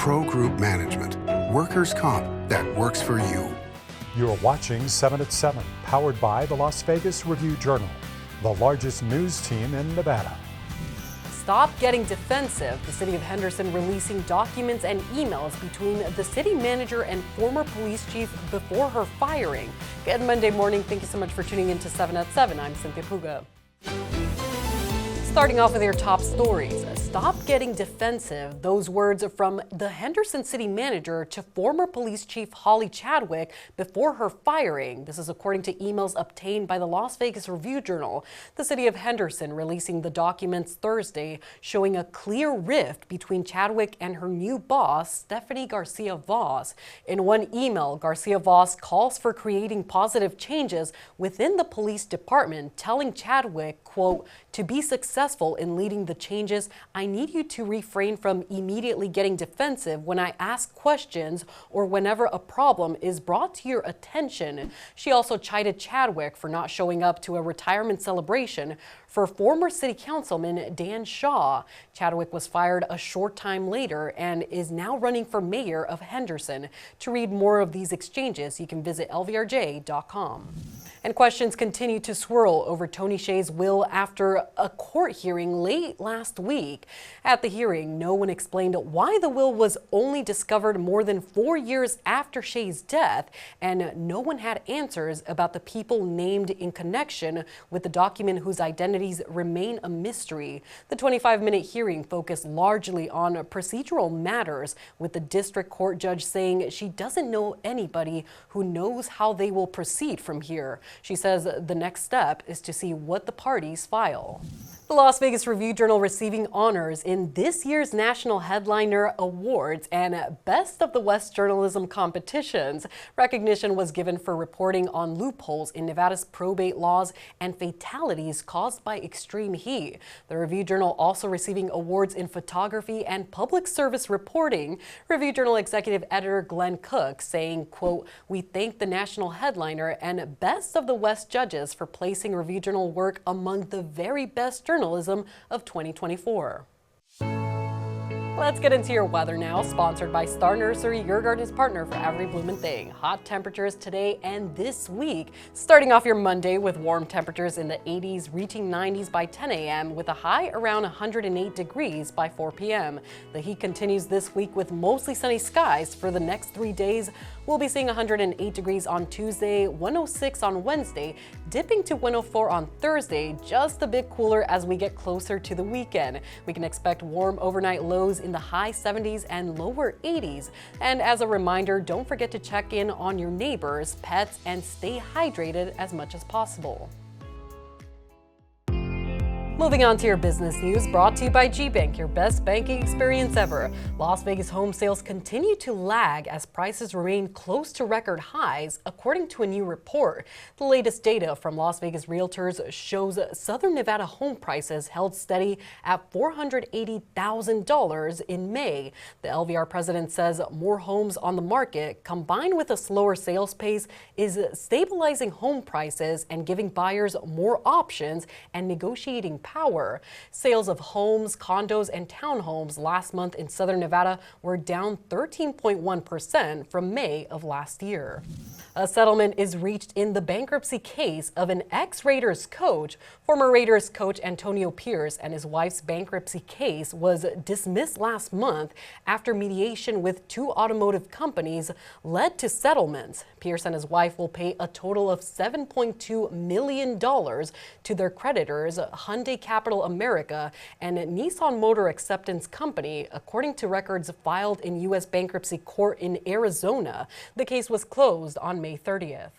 Pro Group Management. Workers' comp that works for you. You're watching 7 at 7, powered by the Las Vegas Review-Journal, the largest news team in Nevada. Stop getting defensive. The city of Henderson releasing documents and emails between the city manager and former police chief before her firing. Good Monday morning. Thank you so much for tuning in to 7 at 7. I'm Cynthia Puga. Starting off with your top stories. Stop getting defensive. Those words from the Henderson city manager to former police chief Holly Chadwick before her firing. This is according to emails obtained by the Las Vegas Review-Journal. The city of Henderson releasing the documents Thursday showing a clear rift between Chadwick and her new boss, Stephanie Garcia Voss. In one email, Garcia Voss calls for creating positive changes within the police department, telling Chadwick, quote, "To be successful in leading the changes, I need you to refrain from immediately getting defensive when I ask questions or whenever a problem is brought to your attention." She also chided Chadwick for not showing up to a retirement celebration for former city councilman Dan Shaw. Chadwick was fired a short time later and is now running for mayor of Henderson. To read more of these exchanges, you can visit lvrj.com. And questions continue to swirl over Tony Hsieh's will after a court hearing late last week. At the hearing, no one explained why the will was only discovered more than 4 years after Hsieh's death, and no one had answers about the people named in connection with the document whose identities remain a mystery. The 25-minute hearing focused largely on procedural matters, with the district court judge saying she doesn't know anybody who knows how they will proceed from here. She says the next step is to see what the parties file. The Las Vegas Review-Journal receiving honors in this year's National Headliner Awards and Best of the West Journalism competitions. Recognition was given for reporting on loopholes in Nevada's probate laws and fatalities caused by extreme heat. The Review-Journal also receiving awards in photography and public service reporting. Review-Journal executive editor Glenn Cook saying, quote, "We thank the National Headliner and Best of the West judges for placing Review-Journal work among the very best journalism of 2024. Let's get into your weather now, sponsored by Star Nursery, your garden's partner for every bloomin' thing. Hot temperatures today and this week. Starting off your Monday with warm temperatures in the 80s, reaching 90s by 10 a.m. with a high around 108 degrees by 4 p.m. The heat continues this week with mostly sunny skies for the next 3 days. We'll be seeing 108 degrees on Tuesday, 106 on Wednesday, dipping to 104 on Thursday, just a bit cooler as we get closer to the weekend. We can expect warm overnight lows in the high 70s and lower 80s. And as a reminder, don't forget to check in on your neighbors, pets, and stay hydrated as much as possible. Moving on to your business news, brought to you by GBank, your best banking experience ever. Las Vegas home sales continue to lag as prices remain close to record highs, according to a new report. The latest data from Las Vegas Realtors shows Southern Nevada home prices held steady at $480,000 in May. The LVR president says more homes on the market, combined with a slower sales pace, is stabilizing home prices and giving buyers more options and negotiating power. Sales of homes, condos, and townhomes last month in Southern Nevada were down 13.1% from May of last year. A settlement is reached in the bankruptcy case of an ex-Raiders coach. Former Raiders coach Antonio Pierce and his wife's bankruptcy case was dismissed last month after mediation with two automotive companies led to settlements. Pierce and his wife will pay a total of $7.2 million to their creditors, Hyundai Capital America and Nissan Motor Acceptance Company, according to records filed in U.S. bankruptcy court in Arizona. The case was closed on May 30th.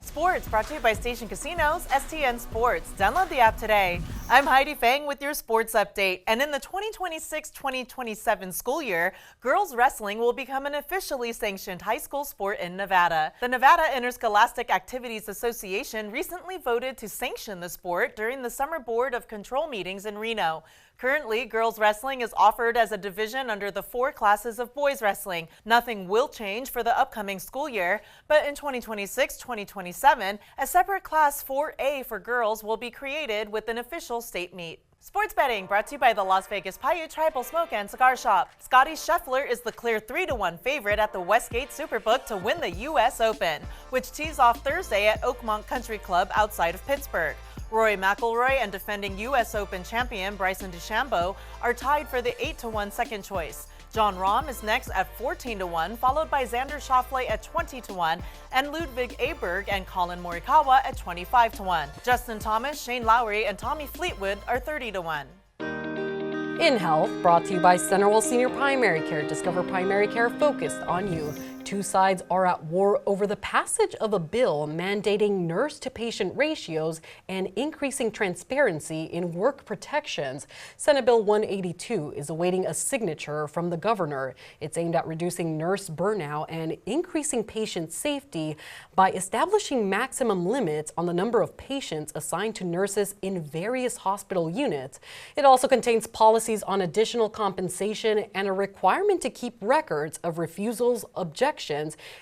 Sports brought to you by Station Casinos, STN Sports. Download the app today. I'm Heidi Fang with your sports update. And in the 2026-2027 school year, girls wrestling will become an officially sanctioned high school sport in Nevada. The Nevada Interscholastic Activities Association recently voted to sanction the sport during the Summer Board of Control meetings in Reno. Currently, girls wrestling is offered as a division under the 4 classes of boys wrestling. Nothing will change for the upcoming school year, but in 2026-2027, a separate class 4A for girls will be created with an official state meet. Sports betting brought to you by the Las Vegas Paiute Tribal Smoke and Cigar Shop. Scotty Scheffler is the clear 3-1 favorite at the Westgate Superbook to win the U.S. Open, which tees off Thursday at Oakmont Country Club outside of Pittsburgh. Rory McIlroy and defending U.S. Open champion Bryson DeChambeau are tied for the 8-1 second choice. John Rahm is next at 14-1, followed by Xander Schauffele at 20-1, and Ludwig Aberg and Colin Morikawa at 25-1. Justin Thomas, Shane Lowry, and Tommy Fleetwood are 30-1. In Health, brought to you by Centerville Senior Primary Care. Discover primary care focused on you. Two sides are at war over the passage of a bill mandating nurse-to-patient ratios and increasing transparency in work protections. Senate Bill 182 is awaiting a signature from the governor. It's aimed at reducing nurse burnout and increasing patient safety by establishing maximum limits on the number of patients assigned to nurses in various hospital units. It also contains policies on additional compensation and a requirement to keep records of refusals, objections,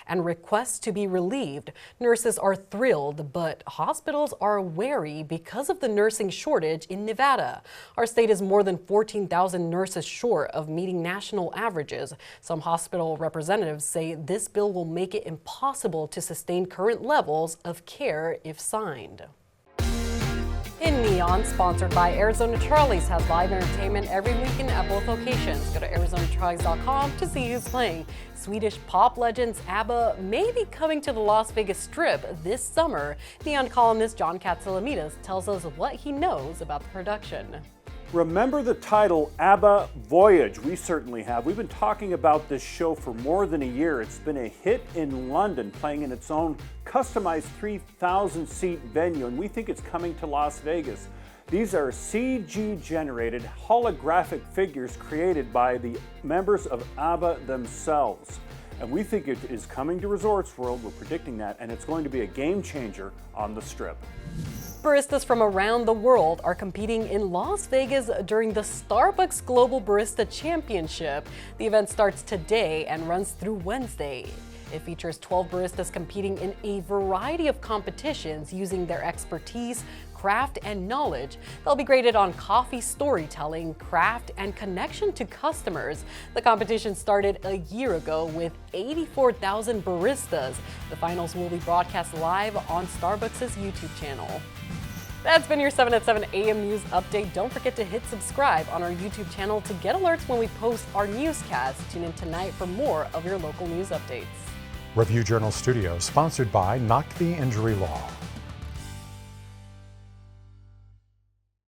and requests to be relieved. Nurses are thrilled, but hospitals are wary because of the nursing shortage in Nevada. Our state is more than 14,000 nurses short of meeting national averages. Some hospital representatives say this bill will make it impossible to sustain current levels of care if signed. In Neon, sponsored by Arizona Charlie's, has live entertainment every weekend at both locations. Go to ArizonaCharlies.com to see who's playing. Swedish pop legends ABBA may be coming to the Las Vegas Strip this summer. Neon columnist John Katsilometes tells us what he knows about the production. Remember the title ABBA Voyage? We certainly have. We've been talking about this show for more than a year. It's been a hit in London, playing in its own customized 3,000-seat venue, and we think it's coming to Las Vegas. These are CG-generated holographic figures created by the members of ABBA themselves. And we think it is coming to Resorts World. We're predicting that, and it's going to be a game changer on the Strip. Baristas from around the world are competing in Las Vegas during the Starbucks Global Barista Championship. The event starts today and runs through Wednesday. It features 12 baristas competing in a variety of competitions using their expertise, craft, and knowledge. They'll be graded on coffee storytelling, craft, and connection to customers. The competition started a year ago with 84,000 baristas. The finals will be broadcast live on Starbucks' YouTube channel. That's been your 7 at 7 a.m. news update. Don't forget to hit subscribe on our YouTube channel to get alerts when we post our newscasts. Tune in tonight for more of your local news updates. Review Journal Studios, sponsored by Knock the Injury Law.